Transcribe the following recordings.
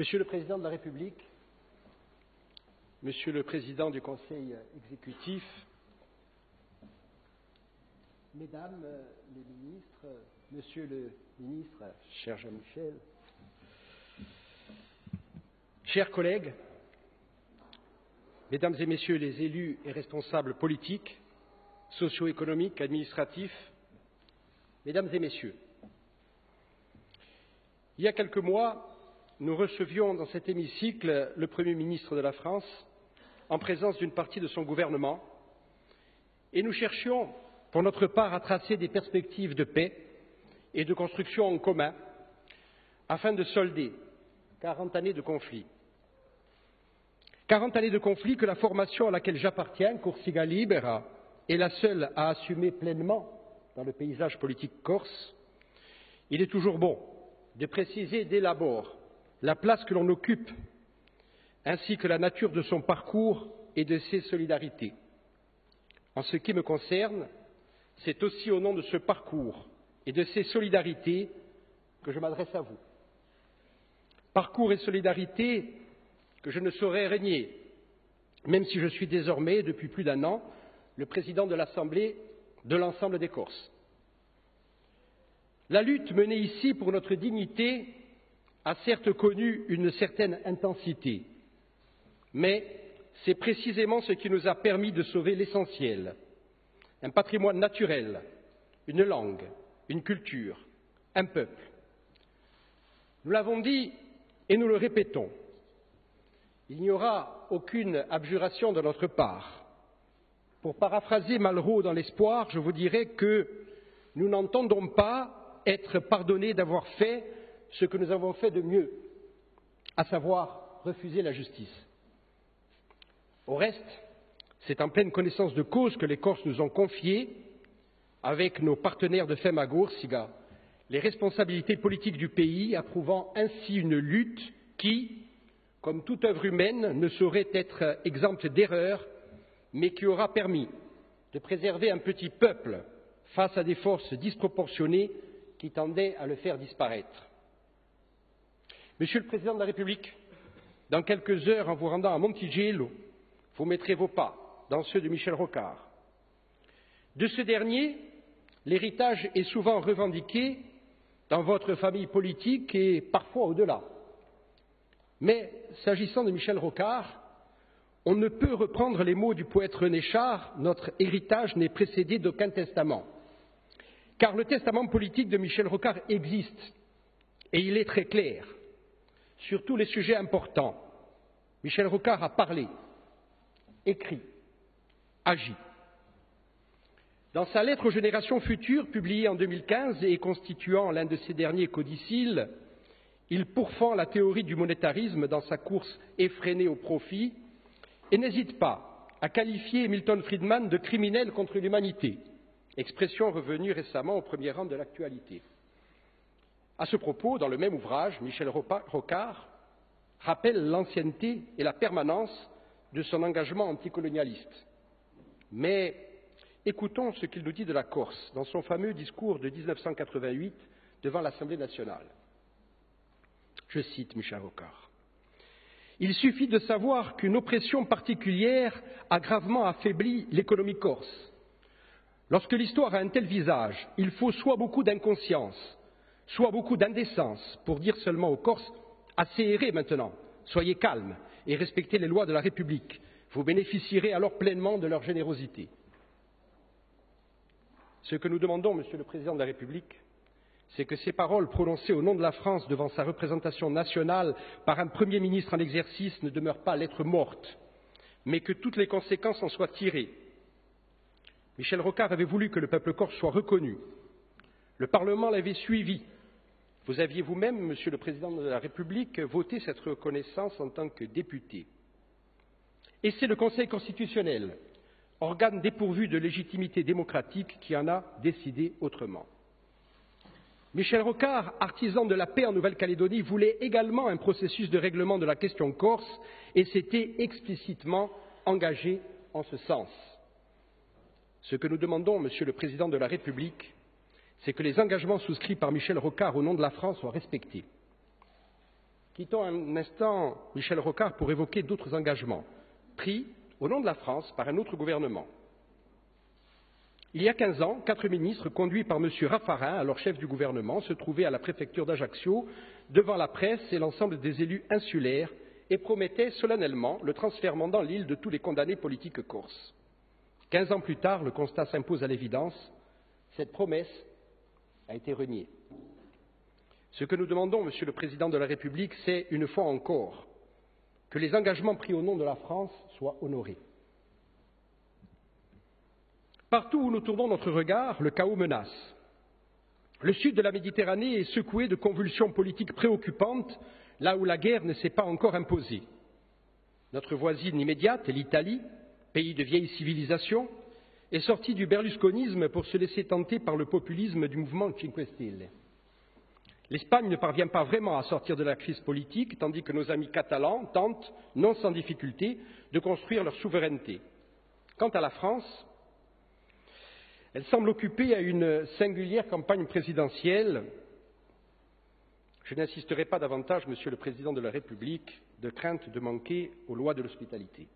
Monsieur le Président de la République, Monsieur le Président du Conseil exécutif, Mesdames les ministres, Monsieur le ministre, cher Jean-Michel, chers collègues, Mesdames et Messieurs les élus et responsables politiques, socio-économiques, administratifs, Mesdames et Messieurs, il y a quelques mois, nous recevions dans cet hémicycle le Premier ministre de la France en présence d'une partie de son gouvernement et nous cherchions, pour notre part, à tracer des perspectives de paix et de construction en commun afin de solder 40 années de conflit. 40 années de conflit que la formation à laquelle j'appartiens, Corsica Libera, est la seule à assumer pleinement dans le paysage politique corse. Il est toujours bon de préciser dès l'abord la place que l'on occupe, ainsi que la nature de son parcours et de ses solidarités. En ce qui me concerne, c'est aussi au nom de ce parcours et de ces solidarités que je m'adresse à vous. Parcours et solidarité que je ne saurais renier, même si je suis désormais, depuis plus d'un an, le président de l'Assemblée de l'ensemble des Corses. La lutte menée ici pour notre dignité a certes connu une certaine intensité, mais c'est précisément ce qui nous a permis de sauver l'essentiel, un patrimoine naturel, une langue, une culture, un peuple. Nous l'avons dit et nous le répétons, il n'y aura aucune abjuration de notre part. Pour paraphraser Malraux dans l'Espoir, je vous dirais que nous n'entendons pas être pardonnés d'avoir fait ce que nous avons fait de mieux, à savoir refuser la justice. Au reste, c'est en pleine connaissance de cause que les Corses nous ont confié, avec nos partenaires de FEMAGOR, SIGA, les responsabilités politiques du pays, approuvant ainsi une lutte qui, comme toute œuvre humaine, ne saurait être exempte d'erreurs, mais qui aura permis de préserver un petit peuple face à des forces disproportionnées qui tendaient à le faire disparaître. Monsieur le Président de la République, dans quelques heures, en vous rendant à Monticello, vous mettrez vos pas dans ceux de Michel Rocard. De ce dernier, l'héritage est souvent revendiqué dans votre famille politique et parfois au-delà. Mais s'agissant de Michel Rocard, on ne peut reprendre les mots du poète René Char, notre héritage n'est précédé d'aucun testament. Car le testament politique de Michel Rocard existe et il est très clair. Sur tous les sujets importants, Michel Rocard a parlé, écrit, agi. Dans sa lettre aux générations futures, publiée en 2015 et constituant l'un de ses derniers codicilles, il pourfend la théorie du monétarisme dans sa course effrénée au profit et n'hésite pas à qualifier Milton Friedman de criminel contre l'humanité, expression revenue récemment au premier rang de l'actualité. À ce propos, dans le même ouvrage, Michel Rocard rappelle l'ancienneté et la permanence de son engagement anticolonialiste. Mais écoutons ce qu'il nous dit de la Corse dans son fameux discours de 1988 devant l'Assemblée nationale. Je cite Michel Rocard. « Il suffit de savoir qu'une oppression particulière a gravement affaibli l'économie corse. Lorsque l'histoire a un tel visage, il faut soit beaucoup d'inconscience, soit beaucoup d'indécence pour dire seulement aux Corses « assez errez maintenant, soyez calmes et respectez les lois de la République. Vous bénéficierez alors pleinement de leur générosité. » Ce que nous demandons, Monsieur le Président de la République, c'est que ces paroles prononcées au nom de la France devant sa représentation nationale par un Premier ministre en exercice ne demeurent pas lettre morte, mais que toutes les conséquences en soient tirées. Michel Rocard avait voulu que le peuple corse soit reconnu. Le Parlement l'avait suivi. Vous aviez vous-même, Monsieur le Président de la République, voté cette reconnaissance en tant que député. Et c'est le Conseil constitutionnel, organe dépourvu de légitimité démocratique, qui en a décidé autrement. Michel Rocard, artisan de la paix en Nouvelle-Calédonie, voulait également un processus de règlement de la question corse et s'était explicitement engagé en ce sens. Ce que nous demandons, Monsieur le Président de la République, c'est que les engagements souscrits par Michel Rocard au nom de la France soient respectés. Quittons un instant Michel Rocard pour évoquer d'autres engagements pris au nom de la France par un autre gouvernement. Il y a 15 ans, 4 ministres, conduits par M. Raffarin, alors chef du gouvernement, se trouvaient à la préfecture d'Ajaccio, devant la presse et l'ensemble des élus insulaires, et promettaient solennellement le transfèrement dans l'île de tous les condamnés politiques corses. 15 ans plus tard, le constat s'impose à l'évidence, cette promesse a été reniée. Ce que nous demandons, Monsieur le Président de la République, c'est, une fois encore, que les engagements pris au nom de la France soient honorés. Partout où nous tournons notre regard, le chaos menace. Le sud de la Méditerranée est secoué de convulsions politiques préoccupantes, là où la guerre ne s'est pas encore imposée. Notre voisine immédiate, l'Italie, pays de vieille civilisation, est sortie du berlusconisme pour se laisser tenter par le populisme du mouvement Cinque Stelle. L'Espagne ne parvient pas vraiment à sortir de la crise politique, tandis que nos amis catalans tentent, non sans difficulté, de construire leur souveraineté. Quant à la France, elle semble occupée à une singulière campagne présidentielle. Je n'insisterai pas davantage, Monsieur le Président de la République, de crainte de manquer aux lois de l'hospitalité.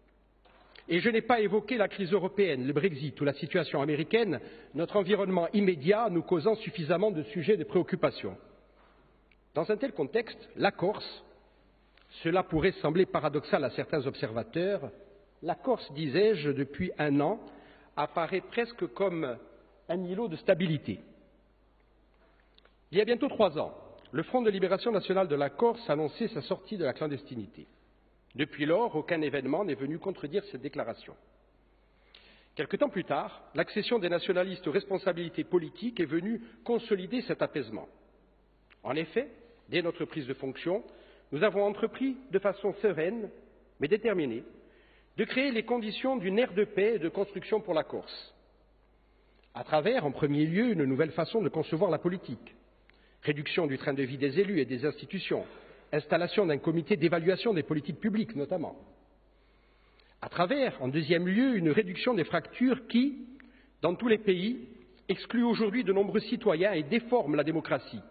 Et je n'ai pas évoqué la crise européenne, le Brexit ou la situation américaine, notre environnement immédiat nous causant suffisamment de sujets de préoccupation. Dans un tel contexte, la Corse, cela pourrait sembler paradoxal à certains observateurs, la Corse, disais-je, depuis un an, apparaît presque comme un îlot de stabilité. Il y a bientôt 3 ans, le Front de libération nationale de la Corse annonçait sa sortie de la clandestinité. Depuis lors, aucun événement n'est venu contredire cette déclaration. Quelque temps plus tard, l'accession des nationalistes aux responsabilités politiques est venue consolider cet apaisement. En effet, dès notre prise de fonction, nous avons entrepris de façon sereine, mais déterminée, de créer les conditions d'une ère de paix et de construction pour la Corse, à travers, en premier lieu, une nouvelle façon de concevoir la politique, réduction du train de vie des élus et des institutions, installation d'un comité d'évaluation des politiques publiques notamment, à travers, en deuxième lieu, une réduction des fractures qui, dans tous les pays, exclut aujourd'hui de nombreux citoyens et déforme la démocratie.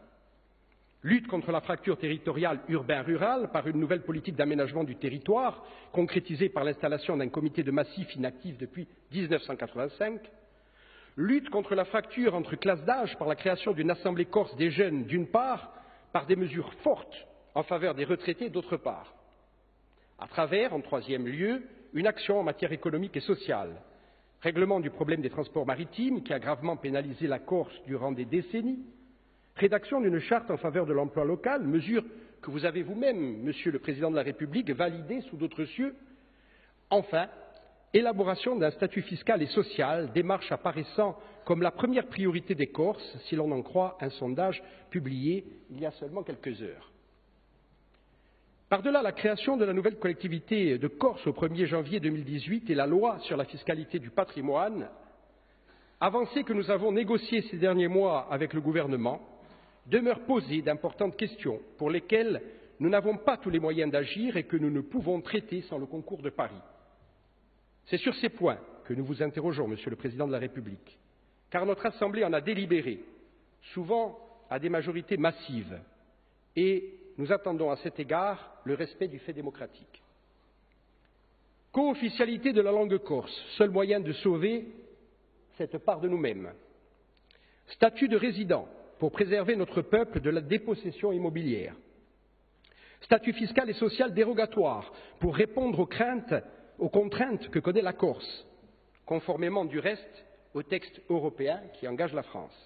Lutte contre la fracture territoriale urbain-rural par une nouvelle politique d'aménagement du territoire, concrétisée par l'installation d'un comité de massif inactif depuis 1985. Lutte contre la fracture entre classes d'âge par la création d'une assemblée corse des jeunes, d'une part, par des mesures fortes en faveur des retraités, d'autre part. À travers, en troisième lieu, une action en matière économique et sociale. Règlement du problème des transports maritimes, qui a gravement pénalisé la Corse durant des décennies. Rédaction d'une charte en faveur de l'emploi local, mesure que vous avez vous-même, Monsieur le Président de la République, validée sous d'autres cieux. Enfin, élaboration d'un statut fiscal et social, démarche apparaissant comme la première priorité des Corses, si l'on en croit un sondage publié il y a seulement quelques heures. Par-delà la création de la nouvelle collectivité de Corse au 1er janvier 2018 et la loi sur la fiscalité du patrimoine, avancée que nous avons négociée ces derniers mois avec le gouvernement, demeurent posées d'importantes questions pour lesquelles nous n'avons pas tous les moyens d'agir et que nous ne pouvons traiter sans le concours de Paris. C'est sur ces points que nous vous interrogeons, Monsieur le Président de la République, car notre Assemblée en a délibéré, souvent à des majorités massives, et nous attendons à cet égard le respect du fait démocratique. Co-officialité de la langue corse, seul moyen de sauver cette part de nous-mêmes. Statut de résident pour préserver notre peuple de la dépossession immobilière. Statut fiscal et social dérogatoire pour répondre aux contraintes que connaît la Corse, conformément du reste aux textes européens qui engagent la France.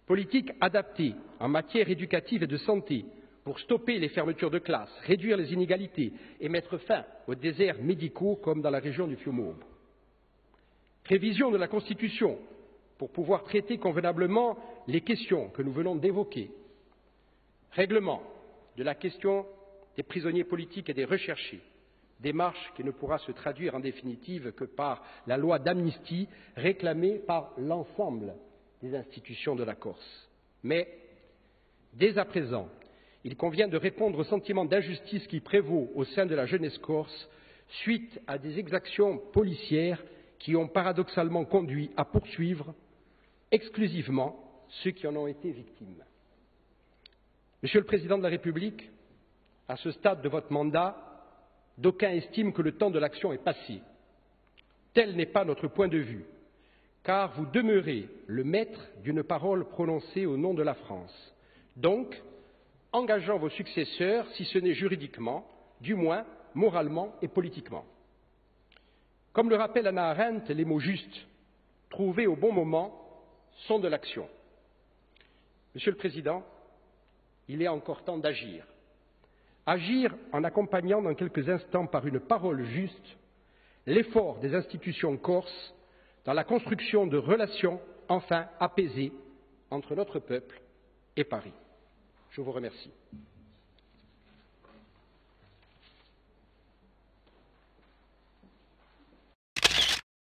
Politique adaptée en matière éducative et de santé pour stopper les fermetures de classes, réduire les inégalités et mettre fin aux déserts médicaux comme dans la région du Fiumaube. Révision de la Constitution pour pouvoir traiter convenablement les questions que nous venons d'évoquer. Règlement de la question des prisonniers politiques et des recherchés, démarche qui ne pourra se traduire en définitive que par la loi d'amnistie réclamée par l'ensemble des institutions de la Corse. Mais, dès à présent, il convient de répondre au sentiment d'injustice qui prévaut au sein de la jeunesse corse suite à des exactions policières qui ont paradoxalement conduit à poursuivre exclusivement ceux qui en ont été victimes. Monsieur le Président de la République, À ce stade de votre mandat, d'aucuns estiment que le temps de l'action est passé. Tel n'est pas notre point de vue, car vous demeurez le maître d'une parole prononcée au nom de la France. Donc, engageant vos successeurs, si ce n'est juridiquement, du moins moralement et politiquement. Comme le rappelle Hannah Arendt, les mots justes, trouvés au bon moment, sont de l'action. Monsieur le Président, il est encore temps d'agir. Agir en accompagnant dans quelques instants par une parole juste l'effort des institutions corses dans la construction de relations enfin apaisées entre notre peuple et Paris. Je vous remercie.